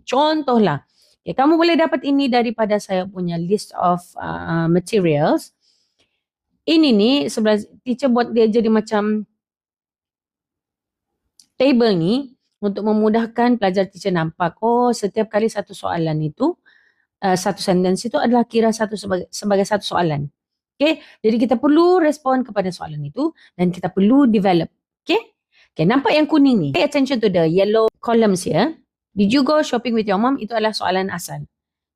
Contohlah, okay, kamu boleh dapat ini daripada saya punya list of materials. Ini ni sebelah teacher buat dia jadi macam table ni untuk memudahkan pelajar teacher nampak. Oh, setiap kali satu soalan itu, satu sentence itu adalah kira sebagai satu soalan. Okay, jadi kita perlu respon kepada soalan itu dan kita perlu develop. Okay, nampak yang kuning ni? Pay attention to the yellow columns here. Did you go shopping with your mom? Itu adalah soalan asal.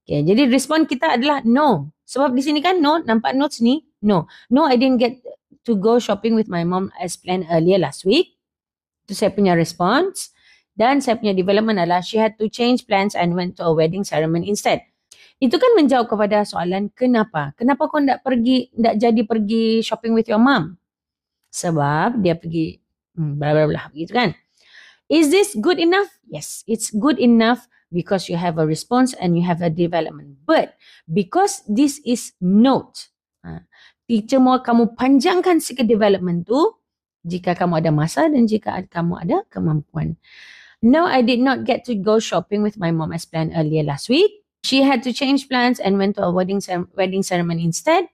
Okay, jadi respon kita adalah no. Sebab di sini kan no, nampak notes ni? No. No, I didn't get to go shopping with my mom as planned earlier last week. Itu saya punya response. Dan saya punya development adalah she had to change plans and went to a wedding ceremony instead. Itu kan menjawab kepada soalan kenapa? Kenapa kau tak jadi pergi shopping with your mom? Sebab dia pergi bla bla bla gitu kan. Is this good enough? Yes, it's good enough because you have a response and you have a development. But because this is note, teacher mau kamu panjangkan sikit development tu jika kamu ada masa dan jika kamu ada kemampuan. No, I did not get to go shopping with my mom as planned earlier last week. She had to change plans and went to a wedding ceremony instead.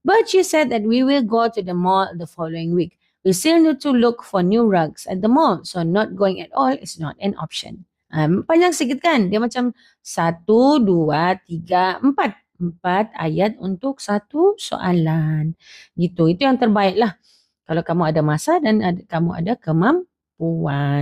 But she said that we will go to the mall the following week. We still need to look for new rugs at the mall. So not going at all is not an option. Panjang sikit kan? Dia macam 1, 2, 3, 4. 4 ayat untuk satu soalan. Gitu. Itu yang terbaik lah. Kalau kamu ada masa dan kamu ada kemampuan.